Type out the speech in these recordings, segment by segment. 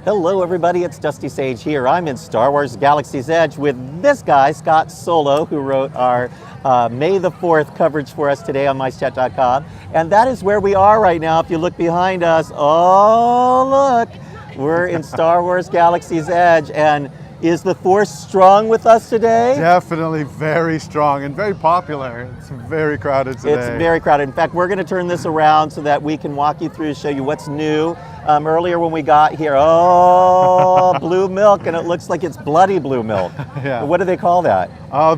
Hello everybody, it's Dusty Sage here. I'm in Star Wars Galaxy's Edge with this guy, Scott Solo, who wrote our May the 4th coverage for us today on MiceChat.com. And that is where we are right now. If you look behind us, oh look, we're in Star Wars Galaxy's Edge. And is the Force strong with us today? Definitely very strong and very popular. It's very crowded today. It's very crowded. In fact, we're going to turn this around so that we can walk you through, show you what's new. Earlier when we got here, oh, blue milk, and it looks like it's bloody blue milk. Yeah. What do they call that?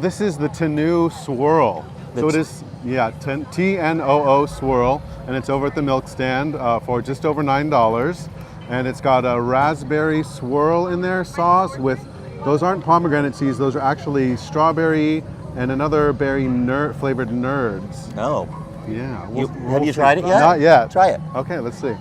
This is the Tenoo Swirl. So it is, yeah, T-N-O-O Swirl, and it's over at the milk stand for just over $9. And it's got a raspberry swirl in there sauce with, those aren't pomegranate seeds, those are actually strawberry and another berry flavored nerds. Oh. Yeah. Have you tried it yet? Not yet. Try it. Okay, let's see.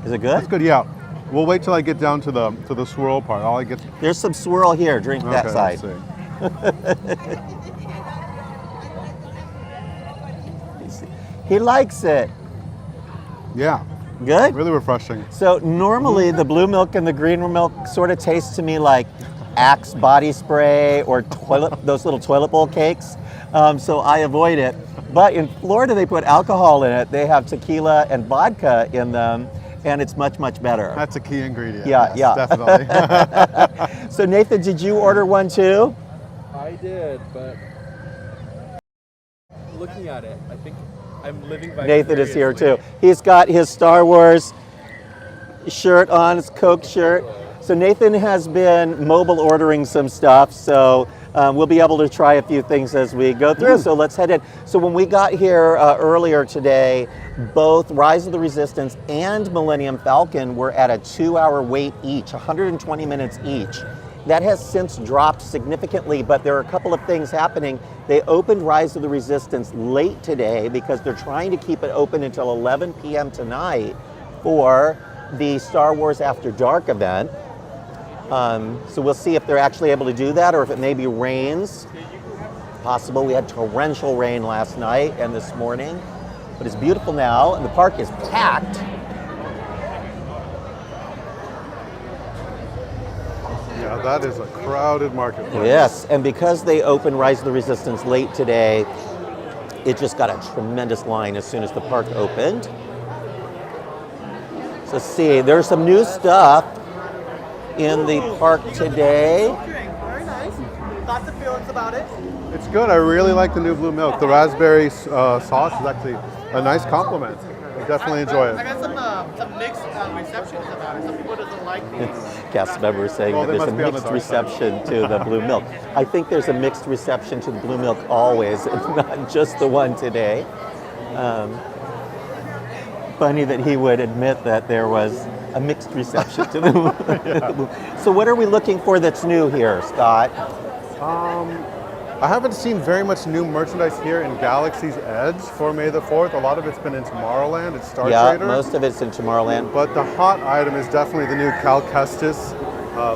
Is it good? It's good, yeah. We'll wait till I get down to the swirl part. There's some swirl here. Drink that Okay, side. let's see. He likes it. Yeah. Good? Really refreshing. So normally the blue milk and the green milk sort of taste to me like Axe body spray or those little toilet bowl cakes. So I avoid it. But in Florida they put alcohol in it. They have tequila and vodka in them, and it's much, much better. That's a key ingredient. Yeah, yes, yeah. Definitely. So Nathan, did you order one too? I did, but looking at it, I think I'm living by Nathan is here too. He's got his Star Wars shirt on, his Coke shirt. So Nathan has been mobile ordering some stuff, so we'll be able to try a few things as we go through. So let's head in. So when we got here earlier today, both Rise of the Resistance and Millennium Falcon were at a 2-hour wait each, 120 minutes each. That has since dropped significantly, but there are a couple of things happening. They opened Rise of the Resistance late today because they're trying to keep it open until 11 p.m. tonight for the Star Wars After Dark event. So we'll see if they're actually able to do that or if it maybe rains. Possible. We had torrential rain last night and this morning, but it's beautiful now and the park is packed. Yeah, that is a crowded marketplace. Yes, and because they opened Rise of the Resistance late today, it just got a tremendous line as soon as the park opened. So see, there's some new stuff in the park today. Very nice. Thoughts and feelings about it? It's good. I really like the new blue milk. The raspberry sauce is actually a nice compliment. I definitely enjoy I it. got some mixed receptions about it. Some people doesn't like the Cast members saying Well, that they there's a must be on the mixed dark side. reception to the blue milk. I think there's a mixed reception to the blue milk always, and not just the one today. Funny that he would admit that there was a mixed reception to the So what are we looking for that's new here, Scott? I haven't seen very much new merchandise here in Galaxy's Edge for May the 4th. A lot of it's been in Tomorrowland. It's Star Yeah, Trader. most of it's in Tomorrowland. But the hot item is definitely the new Cal Kestis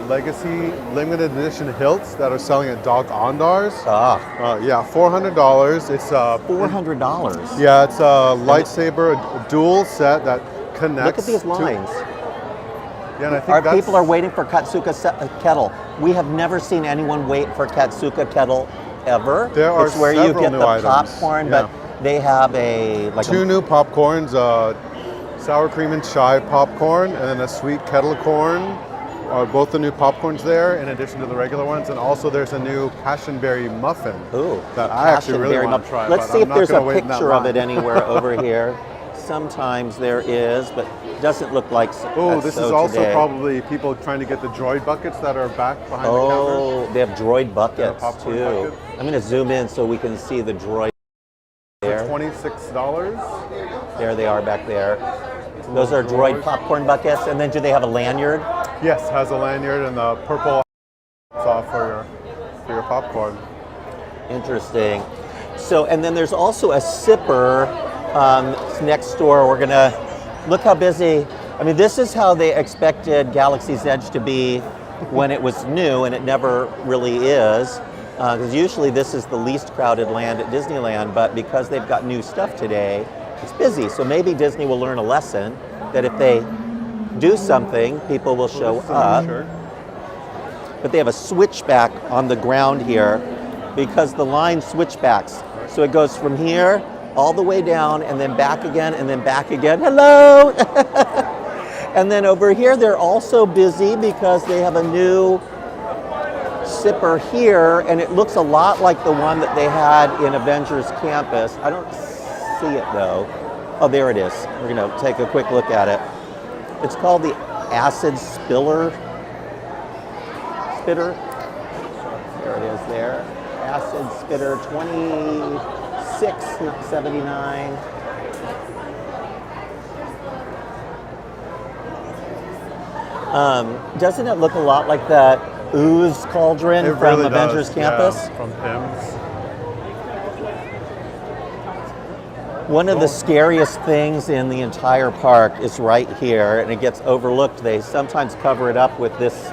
Legacy limited edition hilts that are selling at Doc Ondar's. Yeah, $400. It's $400. Yeah, it's a lightsaber, a dual set that connects. Look at these lines. Yeah, and I think People are waiting for Katsuka kettle. We have never seen anyone wait for Katsuka kettle ever. There are it's where you several get new the items. popcorn, Yeah. but they have two new popcorns, sour cream and chive popcorn, and then a sweet kettle corn. Are both the new popcorns there, in addition to the regular ones, and also there's a new passionberry muffin. Ooh, that I actually really want to try. Let's but see I'm if not there's gonna a wait in that picture of line. it anywhere over here. Sometimes there is, but doesn't look like so. Oh, this is also today. probably people trying to get the droid buckets that are back behind the Oh, they have droid buckets popcorn too. bucket. I'm going to zoom in so we can see the droid counter. there. $26. There they are back there. Those are droid popcorn buckets. And then do they have a lanyard? Yes, has a lanyard and the purple off for your popcorn. Interesting. So, and then there's also a sipper next door. We're gonna look how busy. I mean, this is how they expected Galaxy's Edge to be when it was new, and it never really is. Because usually this is the least crowded land at Disneyland, but because they've got new stuff today, it's busy. So maybe Disney will learn a lesson that if they do something, people will show up. But they have a switchback on the ground here because the line switchbacks. So it goes from here all the way down and then back again and then back again. Hello! And then over here, they're also busy because they have a new sipper here, and it looks a lot like the one that they had in Avengers Campus. I don't see it though. Oh, there it is. We're gonna take a quick look at it. It's called the Acid Spitter. There it is there. Acid Spitter 2679. Doesn't it look a lot like that ooze cauldron It from really Avengers does, Campus? yeah, from Pim's. One of the scariest things in the entire park is right here, and it gets overlooked. They sometimes cover it up with this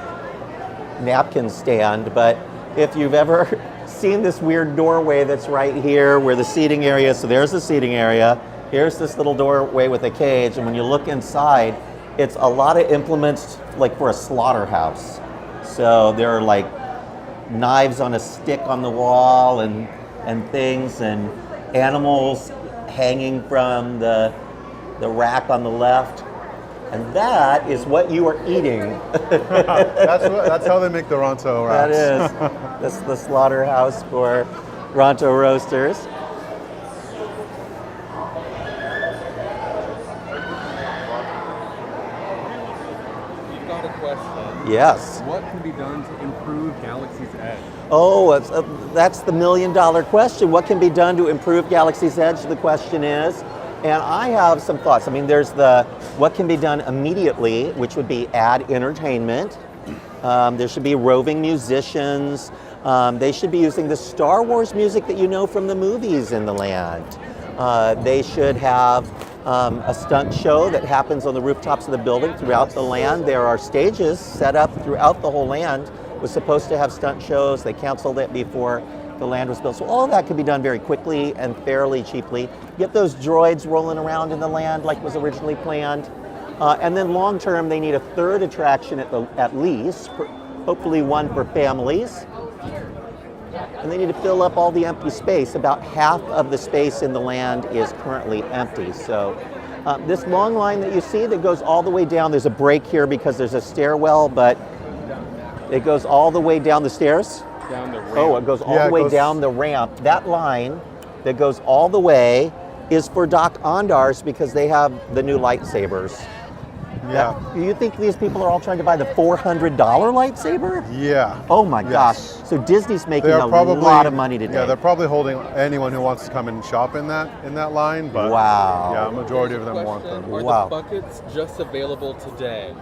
napkin stand, but if you've ever seen this weird doorway that's right here where the seating area is, so there's the seating area, here's this little doorway with a cage, and when you look inside, it's a lot of implements like for a slaughterhouse. So there are like knives on a stick on the wall and things, and animals hanging from the rack on the left. And that is what you are eating. That's how they make the Ronto That wraps. is. This is the slaughterhouse for Ronto roasters. You've got a question. Yes. What can be done to improve Galaxy's Edge? Oh, that's the million-dollar question. What can be done to improve Galaxy's Edge? The question is. And I have some thoughts. I mean, there's the what can be done immediately, which would be add entertainment. There should be roving musicians. They should be using the Star Wars music that you know from the movies in the land. They should have a stunt show that happens on the rooftops of the building throughout the land. There are stages set up throughout the whole land. It was supposed to have stunt shows. They canceled it before the land was built. So all of that could be done very quickly and fairly cheaply. Get those droids rolling around in the land like was originally planned. And then long term, they need a third attraction at least, hopefully one for families. And they need to fill up all the empty space. About half of the space in the land is currently empty. So this long line that you see that goes all the way down, there's a break here because there's a stairwell, but it goes all the way down the stairs. Down the ramp. Oh, it goes all the way down the ramp. That line that goes all the way is for Doc Ondar's because they have the new lightsabers. Yeah. Do you think these people are all trying to buy the $400 lightsaber? Yeah. Oh my gosh. Yes. So Disney's making They're a probably, lot of money today. Yeah, they're probably holding anyone who wants to come and shop in that line, but Wow. yeah, a majority of them want them. Are Wow. the buckets just available today?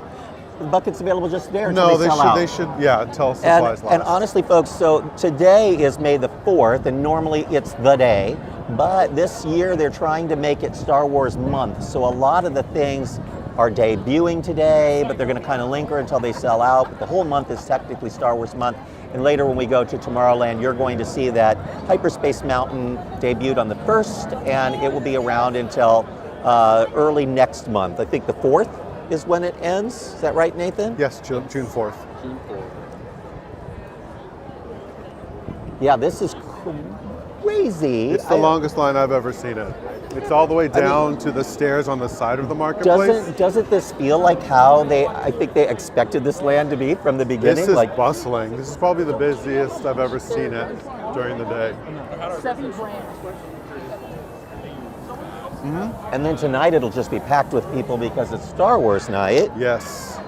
The bucket's available just there. No, until they should, yeah, until supplies last. And honestly, folks, so today is May the 4th, and normally it's the day, but this year they're trying to make it Star Wars month. So a lot of the things are debuting today, but they're going to kind of linger until they sell out. But the whole month is technically Star Wars month. And later when we go to Tomorrowland, you're going to see that Hyperspace Mountain debuted on the 1st, and it will be around until early next month. I think the 4th is when it ends. Is that right, Nathan? Yes, June 4th. June 4th. Yeah, this is crazy. It's the longest line I've ever seen it. It's all the way down to the stairs on the side of the marketplace. Doesn't this feel like how I think they expected this land to be from the beginning? This is bustling. This is probably the busiest I've ever seen it during the day. And then tonight it'll just be packed with people because it's Star Wars night. Yes.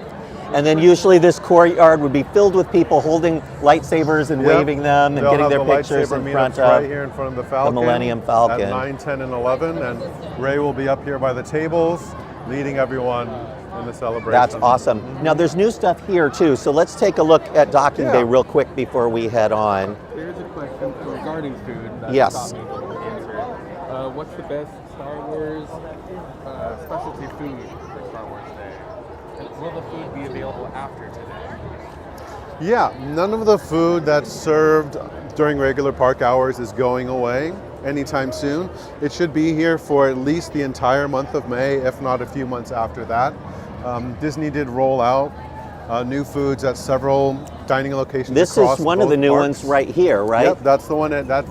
And then usually this courtyard would be filled with people holding lightsabers and waving them and getting their pictures in front of right here in front of the Falcon. the Millennium Falcon. At 9, 10, and 11, and Ray will be up here by the tables, leading everyone in the celebration. That's awesome. Now there's new stuff here too, so let's take a look at Docking Bay real quick before we head on. There's a question regarding food that Yes. got me to answer. What's the best Star Wars specialty food for Star Wars Day? And will the food be available after today? Yeah, none of the food that's served during regular park hours is going away. anytime soon. It should be here for at least the entire month of May, if not a few months after that. Disney did roll out new foods at several dining locations. This across is one of both the new parks. ones right here, right? Yep, that's the one that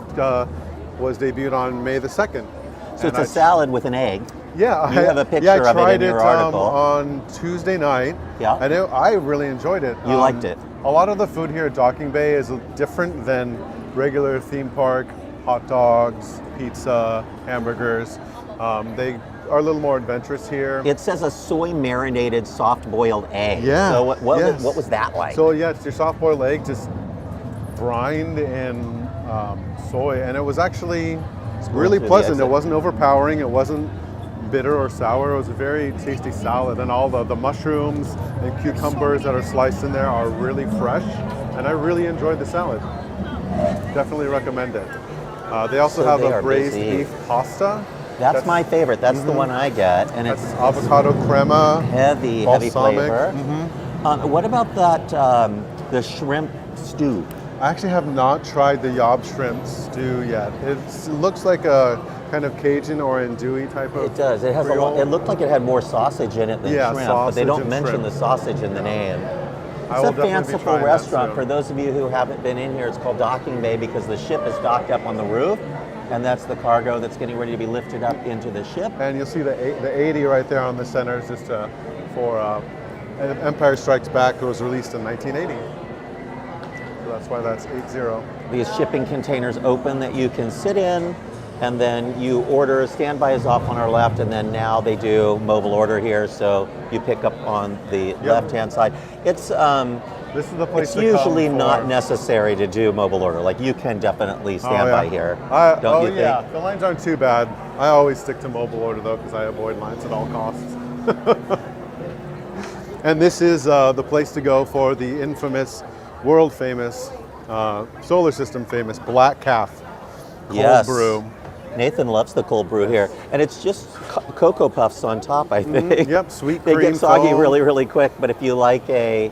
was debuted on May the 2nd. So it's a salad with an egg. Yeah, You have a picture I of it tried in your article. on Tuesday night. Yeah. And I really enjoyed it. You liked it? A lot of the food here at Docking Bay is different than regular theme park hot dogs, pizza, hamburgers. They are a little more adventurous here. It says a soy marinated soft boiled egg. Yeah. So what yes. was that like? So yeah, it's your soft boiled egg just brined in soy, and it was actually really through the pleasant. It exit. wasn't overpowering. It wasn't bitter or sour. It was a very tasty salad, and all the mushrooms and cucumbers that are sliced in there are really fresh, and I really enjoyed the salad. Definitely recommend it. They also So have they a are braised busy. beef pasta. That's my favorite. That's the one I get, and That's it's avocado crema. heavy balsamic. flavor. What about that the shrimp stew? I actually have not tried the Yob shrimp stew yet. It looks like a kind of Cajun or andouille type of. It does. It has a lot. Creole. It looked like it had more sausage in it than Yeah, shrimp, but they sausage don't and mention shrimp. the sausage in the name. I It's will a definitely be fanciful trying that restaurant. soon. For those of you who haven't been in here, it's called Docking Bay because the ship is docked up on the roof, and that's the cargo that's getting ready to be lifted up into the ship. And you'll see the 80 right there on the center is just for Empire Strikes Back. It was released in 1980. So that's why that's 80. These shipping containers open that you can sit in, and then you order. Standby is off on our left, and then now they do mobile order here, so you pick up on the left-hand side. It's This is the place it's to usually come not for. necessary to do mobile order. Like you can definitely stand by here. Don't you think? Yeah, the lines aren't too bad. I always stick to mobile order though because I avoid lines at all costs. And this is the place to go for the infamous, world famous, solar system famous Black Calf cold Yes. brew. Nathan loves the cold brew here, and it's just Cocoa Puffs on top, I think. Yep, sweet They cream get soggy foam. really, really quick, but if you like a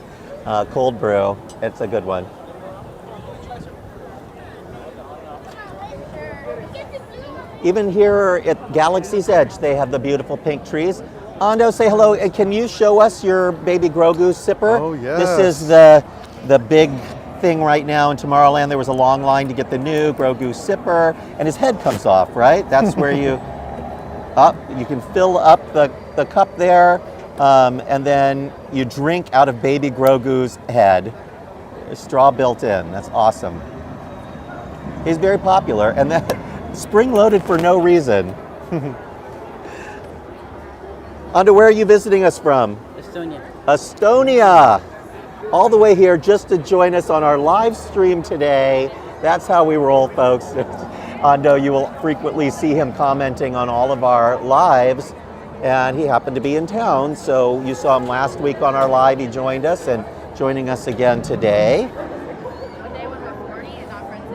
cold brew, it's a good one. Even here at Galaxy's Edge, they have the beautiful pink trees. Ando, say hello. And can you show us your baby Grogu sipper? Oh, yes. This is the big thing right now in Tomorrowland. There was a long line to get the new Grogu sipper, and his head comes off, right? That's where you can fill up the cup there, and then you drink out of baby Grogu's head. A straw built in. That's awesome. He's very popular, and that spring-loaded for no reason. Ando, where are you visiting us from? Estonia. Estonia. All the way here just to join us on our live stream today. That's how we roll, folks. Ando, you will frequently see him commenting on all of our lives, and he happened to be in town, so you saw him last week on our live. He joined us and joining us again today.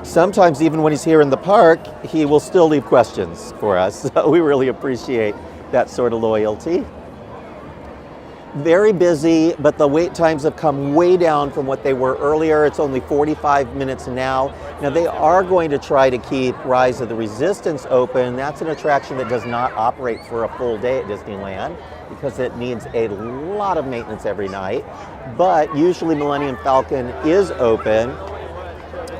Sometimes even when he's here in the park, he will still leave questions for us. So we really appreciate that sort of loyalty. Very busy, but the wait times have come way down from what they were earlier. It's only 45 minutes now. Now they are going to try to keep Rise of the Resistance open. That's an attraction that does not operate for a full day at Disneyland because it needs a lot of maintenance every night. But usually Millennium Falcon is open.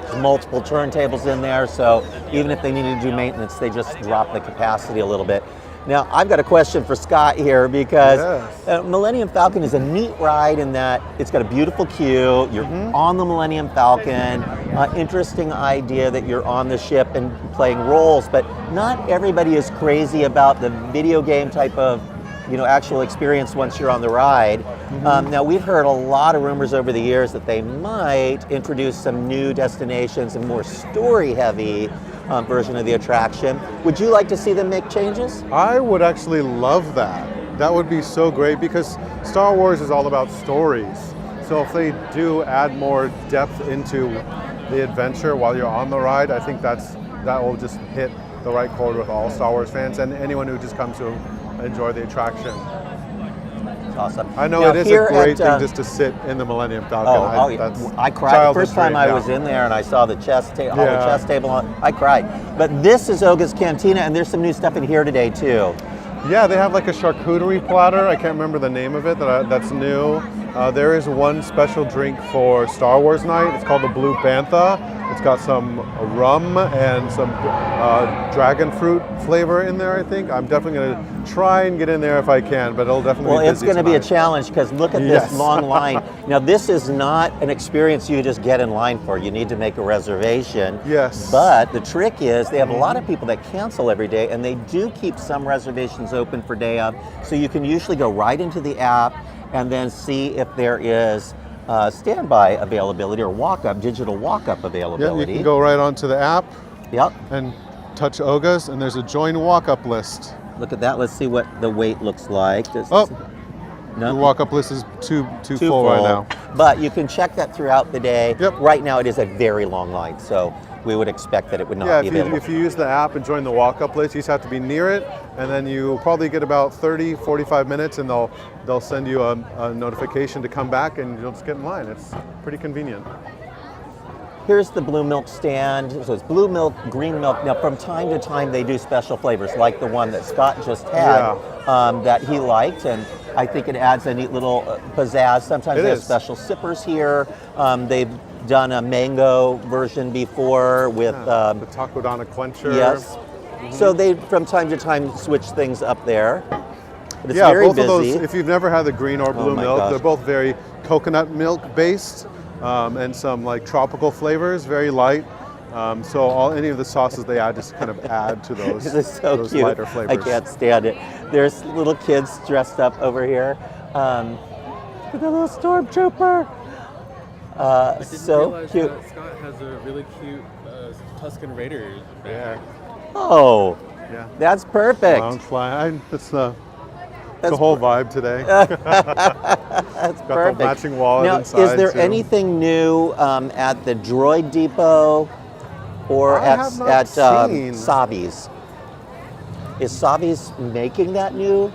There's multiple turntables in there, so even if they need to do maintenance, they just drop the capacity a little bit. Now, I've got a question for Scott here because Millennium Falcon is a neat ride in that it's got a beautiful queue. You're on the Millennium Falcon. Interesting idea that you're on the ship and playing roles, but not everybody is crazy about the video game type of actual experience once you're on the ride. Now, we've heard a lot of rumors over the years that they might introduce some new destinations and more story-heavy version of the attraction. Would you like to see them make changes? I would actually love that. That would be so great because Star Wars is all about stories. So if they do add more depth into the adventure while you're on the ride, I think that will just hit the right chord with all Star Wars fans and anyone who just comes to enjoy the attraction. awesome. I know Now, it is a here great at, thing just to sit in the Millennium Falcon. Oh, That's I cried the childhood first time dream, I yeah. was in there and I saw the chess all the Yeah. chess table. I cried. But this is Oga's Cantina, and there's some new stuff in here today too. Yeah, they have like a charcuterie platter. I can't remember the name of it. That's new. There is one special drink for Star Wars night. It's called the Blue Bantha. It's got some rum and some dragon fruit flavor in there, I think. I'm definitely going to try and get in there if I can, but it'll definitely Well, be it's busy going to be a tonight. challenge because look at Yes. this long line. Now, this is not an experience you just get in line for. You need to make a reservation. Yes. But the trick is they have a lot of people that cancel every day, and they do keep some reservations open for day of. So you can usually go right into the app and then see if there is standby availability or digital walk-up Yeah, availability. you can go right onto the app Yep. and touch Oga's, and there's a join walk-up list. Look at that. Let's see what the wait looks like. Oh, no. the walk-up list is too Too full right now. But you can check that throughout the day. Yep. Right now it is a very long line, so we would expect that it would not Yeah, be if you, available. if you use the app and join the walk-up list, you just have to be near it, and then you probably get about 30, 45 minutes, and they'll send you a notification to come back, and you'll just get in line. It's pretty convenient. Here's the blue milk stand. So it's blue milk, green milk. Now from time to time they do special flavors like the one that Scott just had that he liked, and I think it adds a neat little pizzazz. Sometimes they have special sippers here. They've done a mango version before with the Takodana Quencher. yes. So they from time to time switch things up there. But it's Yeah, very both busy. of those, if you've never had the green or blue my milk, gosh. they're both very coconut milk based, and some like tropical flavors, very light. So any of the sauces they add just kind of add to those, This is so those cute. lighter flavors. I can't stand it. There's little kids dressed up over here. Look at the little stormtrooper. I didn't So realize cute. that Scott has a really cute Tuscan Raiders bag. Oh, Yeah. that's perfect. Lounge fly. It's the That's whole vibe today. That's Got perfect. the matching wallet Now, inside, is there too. anything new at the Droid Depot or I at have not seen. Savi's? Is Savi's making that new?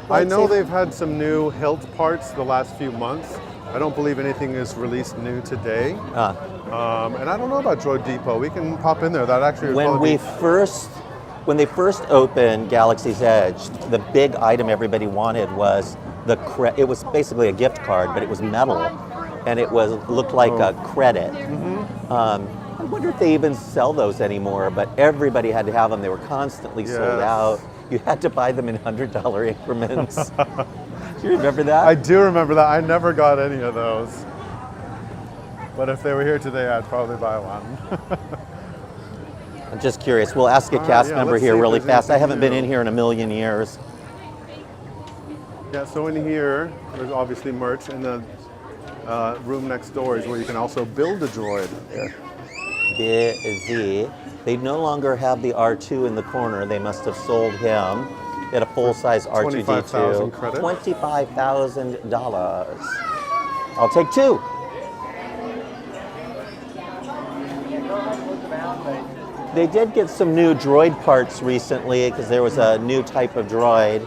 I know lightsaber? they've had some new hilt parts the last few months. I don't believe anything is released new today. And I don't know about Droid Depot. We can pop in there. That actually would When probably when they first opened Galaxy's Edge, the big item everybody wanted was it was basically a gift card, but it was metal, and it looked like a credit. I wonder if they even sell those anymore, but everybody had to have them. They were constantly sold Yes. out. You had to buy them in $100 increments. Do you remember that? I do remember that. I never got any of those. But if they were here today, I'd probably buy one. I'm just curious. We'll ask a cast yeah, member let's here see if really there's fast. I anything haven't been new. in here in a million years. Yeah, so in here, there's obviously merch, and the room next door is where you can also build a droid. Busy. They no longer have the R2 in the corner. They must have sold him. They had a full-size R2D2. 25,000 credits. $25,000. I'll take two. They did get some new droid parts recently because there was a new type of droid.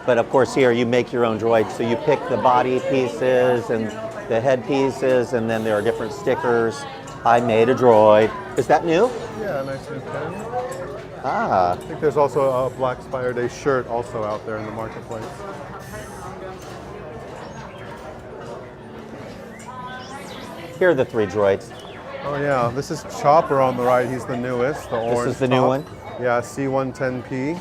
But of course here you make your own droid. So you pick the body pieces and the head pieces, and then there are different stickers. I made a droid. Is that new? Yeah, nice new pen. Ah, I think there's also a Black Spire Day shirt also out there in the marketplace. here are the three droids. Oh yeah, this is Chopper on the right. He's the newest, the orange. is the new top. one? Yeah, C-110P,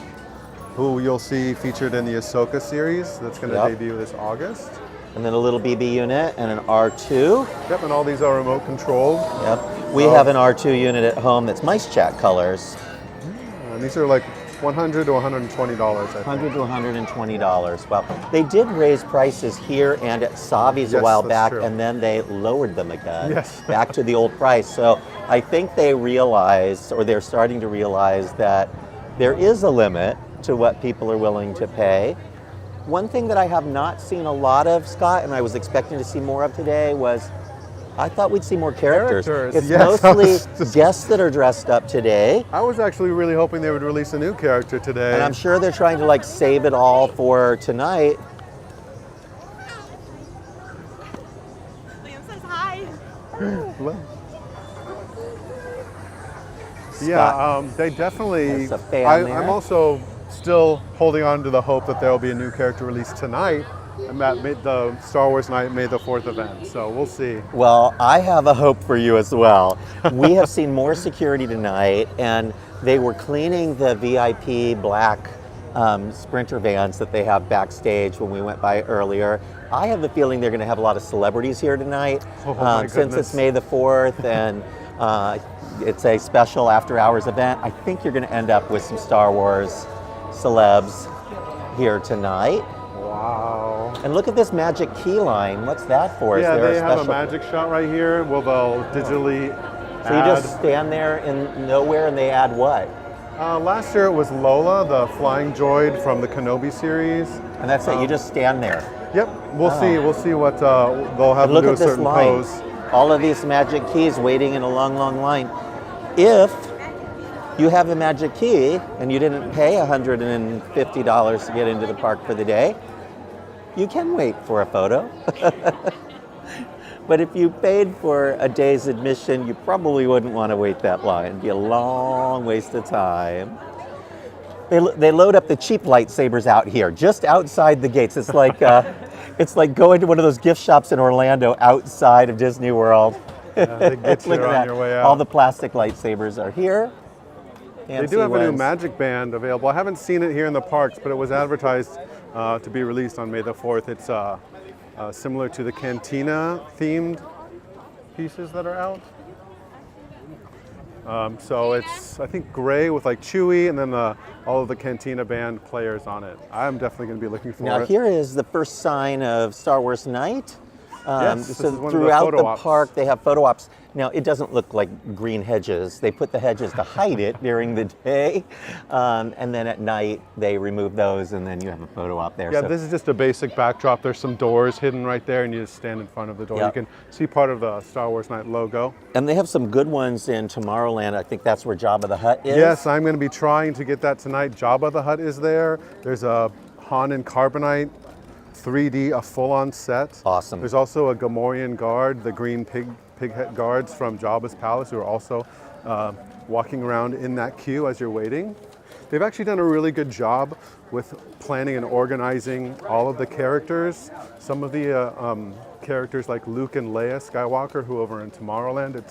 who you'll see featured in the Ahsoka series. That's going to Yep. debut this August. And then a little BB unit and an R2. Yep, and all these are remote controlled. Yep. We have an R2 unit at home that's mice chat colors. And these are like $100 to $120, I think. $100 to $120. Well, they did raise prices here and at Savi's a Yes, while that's back, true. and then they lowered them again, Yes. back to the old price. So I think they realize, or they're starting to realize, that there is a limit to what people are willing to pay. One thing that I have not seen a lot of, Scott, and I was expecting to see more of today, was I thought we'd see more characters. Characters, It's yes, I mostly was just- guests that are dressed up today. I was actually really hoping they would release a new character today. And I'm sure they're trying to like save it all for tonight. Liam says hi. Yeah, they definitely. There's a fan there. I'm also still holding on to the hope that there will be a new character released tonight, and that made the Star Wars Night May the 4th event. So we'll see. Well, I have a hope for you as well. We have seen more security tonight, and they were cleaning the VIP black Sprinter vans that they have backstage when we went by earlier. I have the feeling they're going to have a lot of celebrities here tonight, Oh, my since goodness. it's May the 4th and it's a special after-hours event. I think you're going to end up with some Star Wars celebs here tonight. Wow. And look at this magic key line. What's that for? Is Yeah, there they have a special- magic shot right here. Well, they'll digitally So you add. just stand there in nowhere and they add what? Last year it was Lola, the flying droid from the Kenobi series. And that's it, you just stand there. Yep, we'll see. We'll see what they'll have And them look do a at this certain line. pose. All of these magic keys waiting in a long, long line. If you have a magic key and you didn't pay $150 to get into the park for the day, you can wait for a photo. But if you paid for a day's admission, you probably wouldn't want to wait that long. It'd be a long waste of time. They load up the cheap lightsabers out here, just outside the gates. It's like going to one of those gift shops in Orlando outside of Disney World. They get you Look at on that. your way out. All the plastic lightsabers are here. They do have a new magic band available. I haven't seen it here in the parks, but it was advertised to be released on May the 4th. It's similar to the Cantina themed pieces that are out. So it's, I think, gray with like Chewie and then all of the Cantina band players on it. I'm definitely going to be looking for Now it. here is the first sign of Star Wars Night. Yes, this so is one of the throughout photo the ops. park they have photo ops. Now it doesn't look like green hedges. They put the hedges to hide it during the day, and then at night they remove those, and then you have a photo op there. Yeah, So- this is just a basic backdrop. There's some doors hidden right there, and you just stand in front of the door. Yep. You can see part of the Star Wars Night logo. and they have some good ones in Tomorrowland. I think that's where Jabba the Hutt is. Yes, I'm going to be trying to get that tonight. Jabba the Hutt is there. There's a Han and Carbonite 3D, a full-on set. Awesome. There's also a Gamorrean guard, the green pig head guards from Jabba's palace, who are also walking around in that queue as you're waiting. They've actually done a really good job with planning and organizing all of the characters. Some of the characters like Luke and Leia Skywalker, who over in Tomorrowland,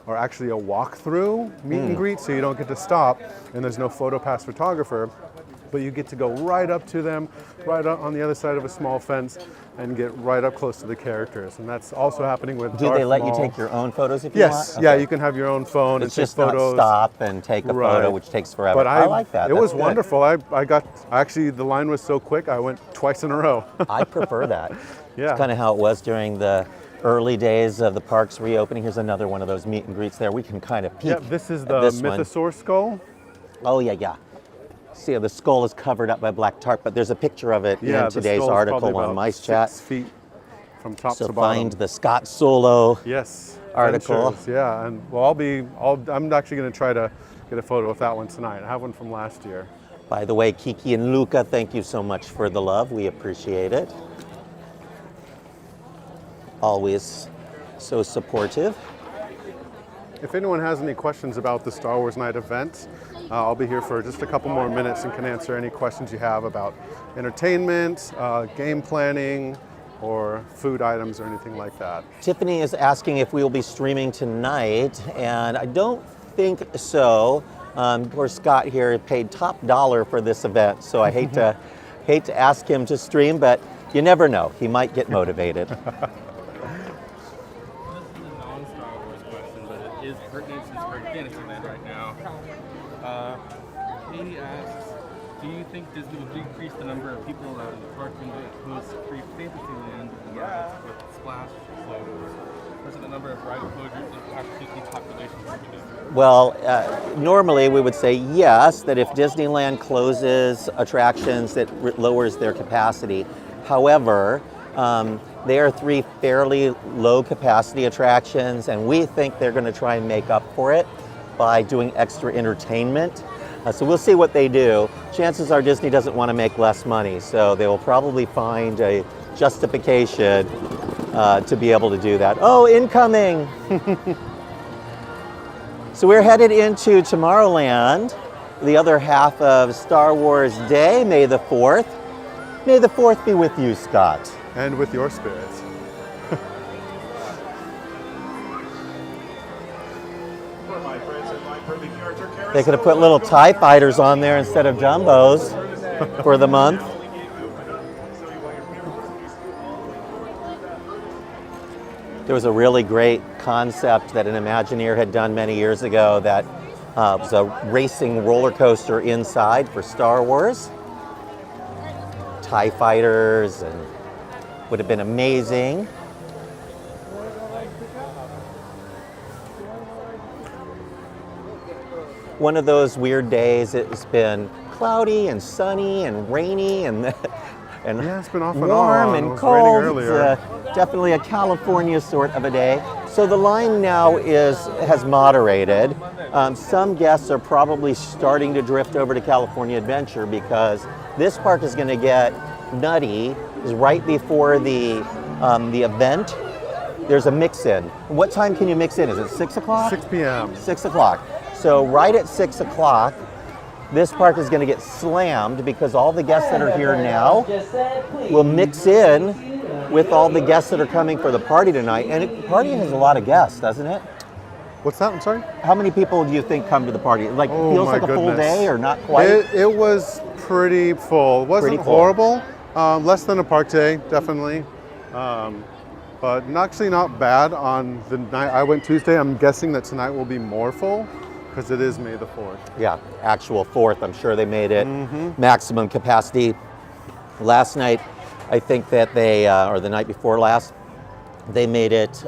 are actually a walkthrough meet and greet, so you don't get to stop, and there's no PhotoPass photographer. But you get to go right up to them, right up on the other side of a small fence, and get right up close to the characters. And that's also happening with Do Darth they let Maul. you take your own photos if you Yes, want? yeah, Okay. you can have your own phone It's and just take photos. not stop and take a Right. photo, which takes forever. But I like that. It That's was good. wonderful. I got, actually, the line was so quick, I went twice in a row. I prefer that. Yeah. It's kind of how it was during the early days of the parks reopening. Here's another one of those meet and greets there. We can kind of peek Yeah, this is at the this one. Mythosaur skull. Oh, yeah. See, the skull is covered up by black tarp, but there's a picture of it Yeah, in the today's skull's article probably on about Mice Chat. 6 feet from top So to bottom. find the Scott Solo. Yes. article. Ventures, yeah, and well, I'm actually going to try to get a photo of that one tonight. I have one from last year. By the way, Kiki and Luca, thank you so much for the love. We appreciate it. Always so supportive. If anyone has any questions about the Star Wars Night event, I'll be here for just a couple more minutes and can answer any questions you have about entertainment, game planning, or food items or anything like that. Tiffany is asking if we will be streaming tonight, and I don't think so. Poor Scott here paid top dollar for this event, so I hate to ask him to stream, but you never know. He might get motivated. This is a non-Star Wars question, but it is pertinent since we're at Disneyland right now. He asks, do you think Disney will decrease the number of people that in the park when they host free Fantasyland with Splash closures? Versus the number of ride closures impact Disney population changes? Well, normally we would say yes, that if Disneyland closes attractions, that lowers their capacity. However, They are 3 fairly low capacity attractions, and we think they're going to try and make up for it by doing extra entertainment. So we'll see what they do. Chances are Disney doesn't want to make less money, so they will probably find a justification to be able to do that. Oh, incoming! So we're headed into Tomorrowland, the other half of Star Wars Day, May the 4th. May the 4th be with you, Scott. And with your spirits. They could have put little TIE fighters on there instead of jumbos for the month. There was a really great concept that an Imagineer had done many years ago that was a racing roller coaster inside for Star Wars. TIE fighters, and would have been amazing. One of those weird days. It's been cloudy and sunny and rainy and Yeah, it's been off and warm on. and It was cold. raining earlier. It's definitely a California sort of a day. So the line now has moderated. Some guests are probably starting to drift over to California Adventure because this park is going to get nutty. Is right before the event. There's a mix-in. What time can you mix in? Is it 6 o'clock? 6 p.m. 6 o'clock. So right at 6 o'clock, this park is going to get slammed because all the guests that are here now will mix in with all the guests that are coming for the party tonight. And the party has a lot of guests, doesn't it? What's that? I'm sorry? How many people do you think come to the party? Like, Oh, feels my like a full goodness. day or not quite? It was pretty full. It wasn't Pretty full. horrible. Less than a park day, definitely. But actually not bad on the night I went Tuesday. I'm guessing that tonight will be more full because it is May the 4th. Yeah, actual 4th. I'm sure they made it maximum capacity. Last night, I think that they, or the night before last, they made it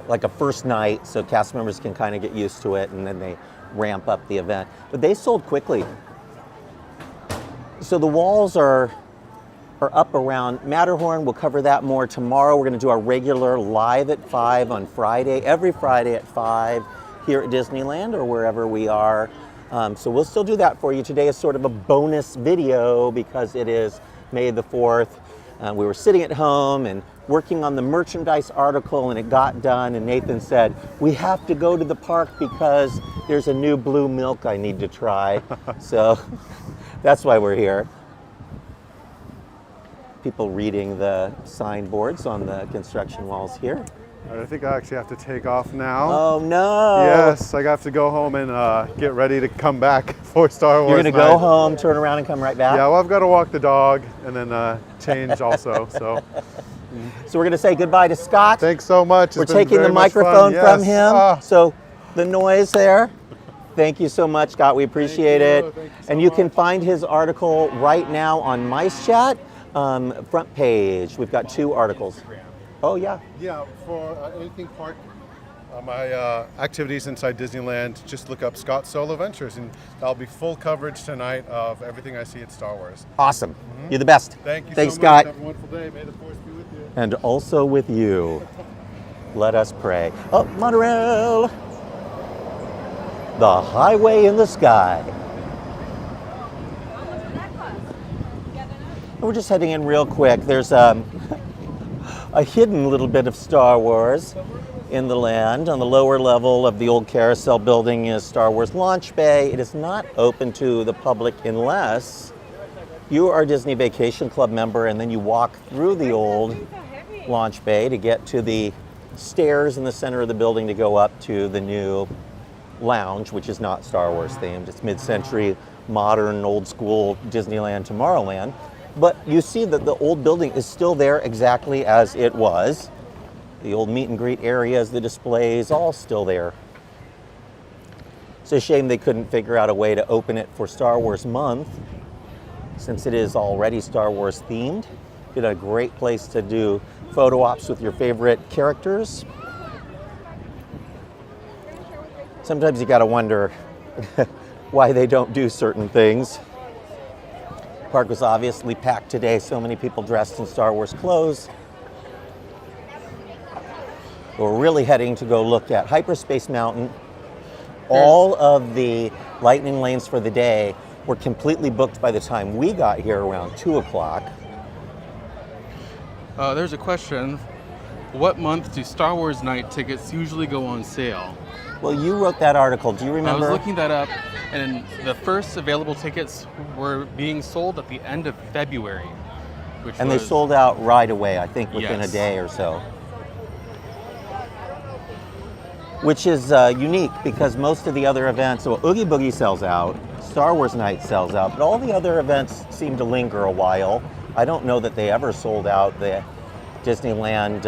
like a first night so cast members can kind of get used to it and then they ramp up the event. But they sold quickly. So the walls are up around Matterhorn. We'll cover that more tomorrow. We're going to do our regular live at 5 on Friday, every Friday at 5 here at Disneyland or wherever we are. So we'll still do that for you. Today is sort of a bonus video because it is May the 4th. We were sitting at home and working on the merchandise article and it got done and Nathan said, we have to go to the park because there's a new blue milk I need to try. So that's why we're here. People reading the signboards on the construction walls here. All right, I think I actually have to take off now. Oh no! Yes, I have to go home and get ready to come back for Star Wars You're gonna night. go home, turn around, and come right back? Yeah, well, I've got to walk the dog and then change also. So So we're gonna say goodbye to Scott. thanks so much. We're It's been taking very the much fun. microphone from Yes. him. Ah. So the noise there. Thank you so much, Scott. We appreciate it. Thank you so And you can much. find his article right now on Mice Chat, front page. We've got 2 articles. Oh yeah. Yeah, for anything park, my activities inside Disneyland, just look up Scott Solo Ventures, and that'll be full coverage tonight of everything I see at Star Wars. Awesome. You're the best. Thank you Thanks, so Scott. much. Have a wonderful day. May the Force be with you. And also with you. Let us pray. Oh, monorail. The highway in the sky. We're just heading in real quick. There's a hidden little bit of Star Wars in the land. On the lower level of the old carousel building is Star Wars Launch Bay. It is not open to the public unless you are a Disney Vacation Club member and then you walk through the old Launch Bay to get to the stairs in the center of the building to go up to the new lounge, which is not Star Wars themed. It's mid-century, modern, old school Disneyland Tomorrowland. But you see that the old building is still there exactly as it was. The old meet and greet areas, the displays, all still there. It's a shame they couldn't figure out a way to open it for Star Wars month, since it is already Star Wars themed. It's a great place to do photo ops with your favorite characters. Sometimes you gotta wonder why they don't do certain things. Park was obviously packed today, so many people dressed in Star Wars clothes. We're really heading to go look at Hyperspace Mountain. All of the lightning lanes for the day were completely booked by the time we got here around 2 o'clock. There's a question. What month do Star Wars night tickets usually go on sale? Well, you wrote that article. Do you I remember? was looking that up, and the first available tickets were being sold at the end of February. And they sold out right away, I think within a Yes. day or so. Which is unique because most of the other events, well, Oogie Boogie sells out, Star Wars Night sells out, but all the other events seem to linger a while. I don't know that they ever sold out the Disneyland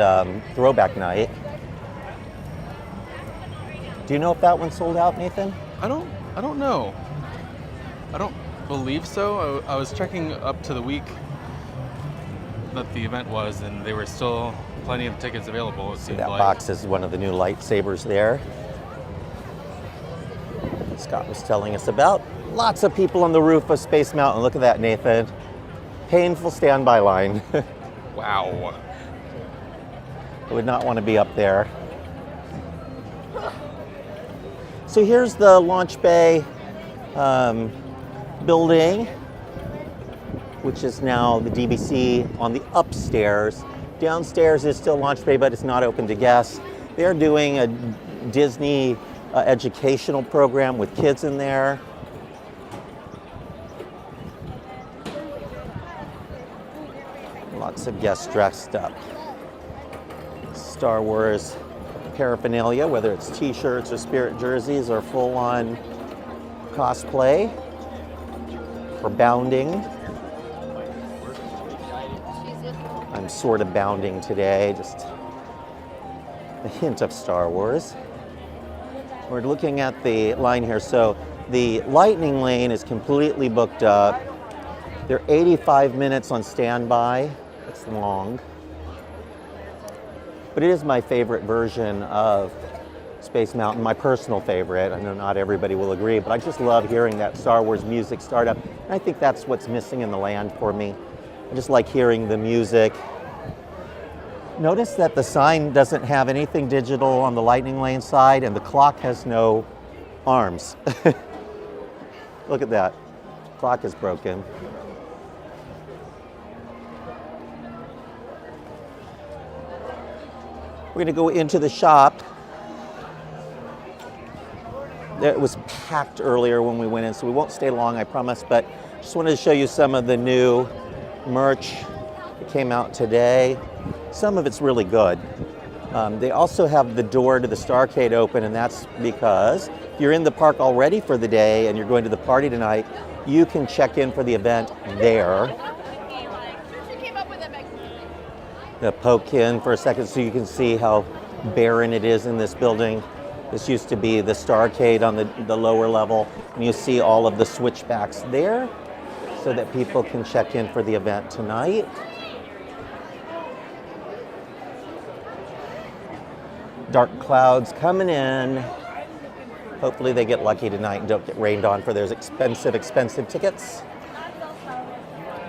Throwback Night. Do you know if that one sold out, Nathan? I don't know. I don't believe so. I was checking up to the week that the event was, and there were still plenty of tickets available. It seemed That like. box is one of the new lightsabers there. Scott was telling us about. Lots of people on the roof of Space Mountain. Look at that, Nathan. Painful standby line. Wow. I would not want to be up there. So here's the launch bay building, which is now the DVC on the upstairs. Downstairs is still launch bay, but it's not open to guests. They're doing a Disney educational program with kids in there. Lots of guests dressed up. Star Wars paraphernalia, whether it's t-shirts or spirit jerseys or full-on cosplay or bounding. I'm sort of bounding today, just a hint of Star Wars. We're looking at the line here. So the lightning lane is completely booked up. They're 85 minutes on standby. It's long. But it is my favorite version of Space Mountain, my personal favorite. I know not everybody will agree, but I just love hearing that Star Wars music start up. And I think that's what's missing in the land for me. I just like hearing the music. Notice that the sign doesn't have anything digital on the lightning lane side, and the clock has no arms. Look at that. Clock is broken. We're going to go into the shop. It was packed earlier when we went in, so we won't stay long, I promise, but just wanted to show you some of the new merch that came out today. Some of it's really good. They also have the door to the Starcade open, and that's because if you're in the park already for the day and you're going to the party tonight, you can check in for the event there. Poke in for a second so you can see how barren it is in this building. This used to be the Starcade on the lower level, and you see all of the switchbacks there so that people can check in for the event tonight. Dark clouds coming in. Hopefully they get lucky tonight and don't get rained on for those expensive tickets.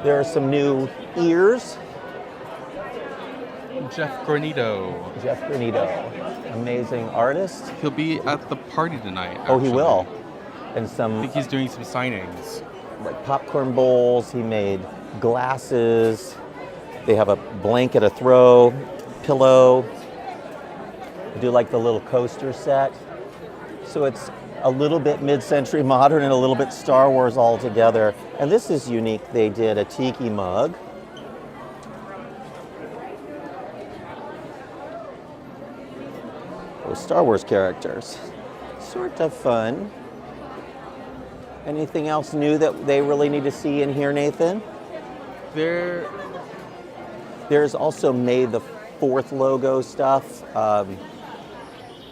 There are some new ears. Jeff Granito. Jeff Granito, amazing artist. He'll be at the party tonight. Oh, he actually. will. And I some think he's doing some signings. like popcorn bowls. He made glasses. They have a blanket, a throw, pillow. I do like the little coaster set. So it's a little bit mid-century modern and a little bit Star Wars all together. And this is unique. They did a tiki mug. Those Star Wars characters. Sort of fun. Anything else new that they really need to see in here, Nathan? There's also May the 4th logo stuff.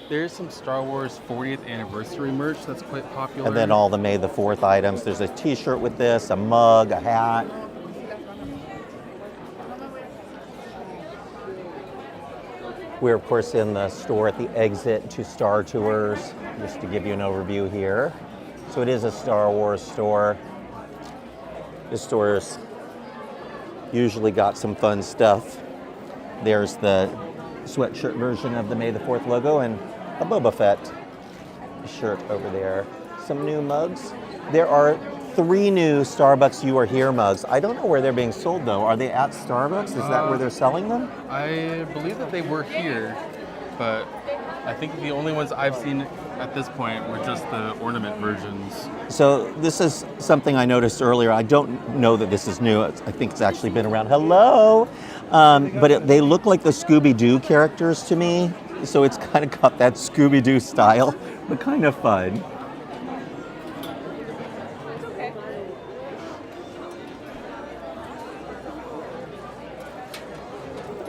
There's some Star Wars 40th anniversary merch that's quite popular. And then all the May the 4th items. There's a t-shirt with this, a mug, a hat. We're, of course, in the store at the exit to Star Tours, just to give you an overview here. So it is a Star Wars store. This store's usually got some fun stuff. There's the sweatshirt version of the May the 4th logo, and a Boba Fett shirt over there. Some new mugs. There are 3 new Starbucks You Are Here mugs. I don't know where they're being sold though. Are they at Starbucks? Is that where they're selling them? I believe that they were here, but I think the only ones I've seen at this point were just the ornament versions. So this is something I noticed earlier. I don't know that this is new. I think it's actually been around. Hello! But they look like the Scooby-Doo characters to me. So it's kind of got that Scooby-Doo style, but kind of fun.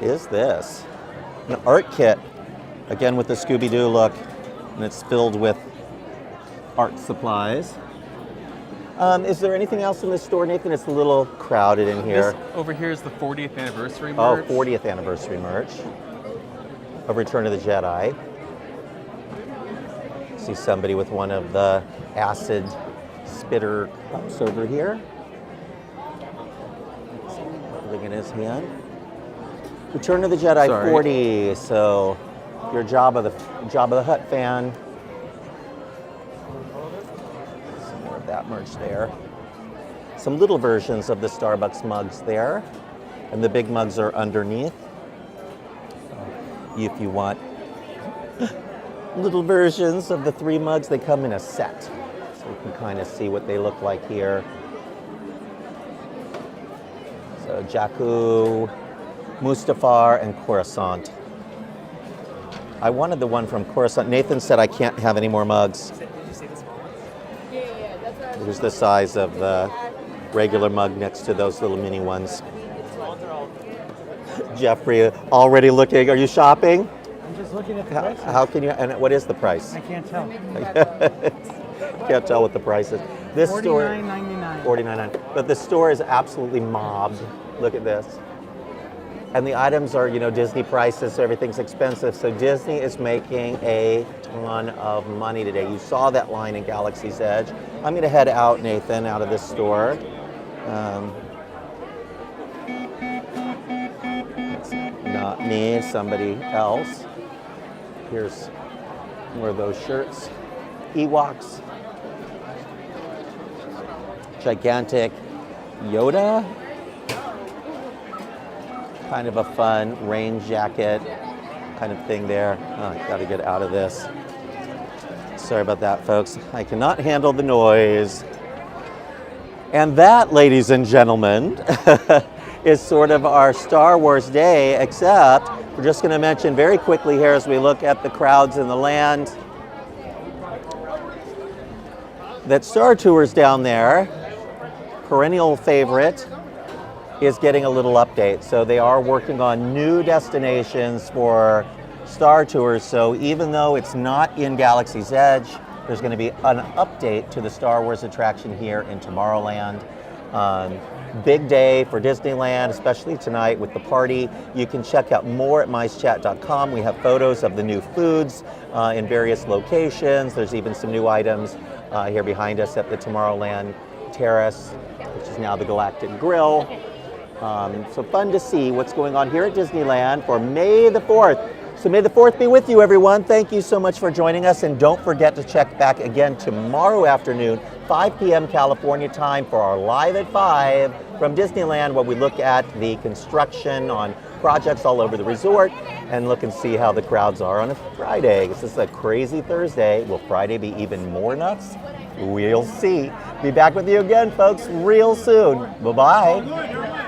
Is this an art kit, again with the Scooby-Doo look, and it's filled with art supplies. Is there anything else in this store, Nathan? It's a little crowded in here. This over here is the 40th anniversary merch. Oh, 40th anniversary merch of Return of the Jedi. See somebody with one of the acid spitter cups over here. Holding in his hand. Return of the Jedi 40. So, if you're a Jabba the Hutt fan, some more of that merch there. Some little versions of the Starbucks mugs there, and the big mugs are underneath. If you want little versions of the 3 mugs, they come in a set, so you can kind of see what they look like here. So Jakku, Mustafar, and Coruscant. I wanted the one from Coruscant. Nathan said I can't have any more mugs. Did you say the small ones? Here's the size of the regular mug next to those little mini ones. Jeffrey already looking. Are you shopping? I'm just looking at the prices. How can you, and what is the price? I can't tell. Can't tell what the price is. This store, $49.99. $49.99. But the store is absolutely mobbed. Look at this. And the items are, Disney prices, so everything's expensive. So Disney is making a ton of money today. You saw that line in Galaxy's Edge. I'm going to head out, Nathan, out of this store. It's not me, somebody else. Here's more of those shirts. Ewoks. Gigantic Yoda. Kind of a fun rain jacket kind of thing there. Oh, I gotta get out of this. Sorry about that, folks. I cannot handle the noise. And that, ladies and gentlemen, is sort of our Star Wars day, except we're just gonna mention very quickly here as we look at the crowds in the land that Star Tours down there, perennial favorite, is getting a little update. So they are working on new destinations for Star Tours. So even though it's not in Galaxy's Edge, there's going to be an update to the Star Wars attraction here in Tomorrowland. Big day for Disneyland, especially tonight with the party. You can check out more at micechat.com. We have photos of the new foods in various locations. There's even some new items here behind us at the Tomorrowland Terrace, which is now the Galactic Grill. So fun to see what's going on here at Disneyland for May the 4th. So may the 4th be with you, everyone. Thank you so much for joining us. And don't forget to check back again tomorrow afternoon, 5 p.m. California time, for our Live at 5 from Disneyland, where we look at the construction on projects all over the resort and look and see how the crowds are on a Friday. This is a crazy Thursday. Will Friday be even more nuts? We'll see. Be back with you again, folks, real soon. Bye-bye.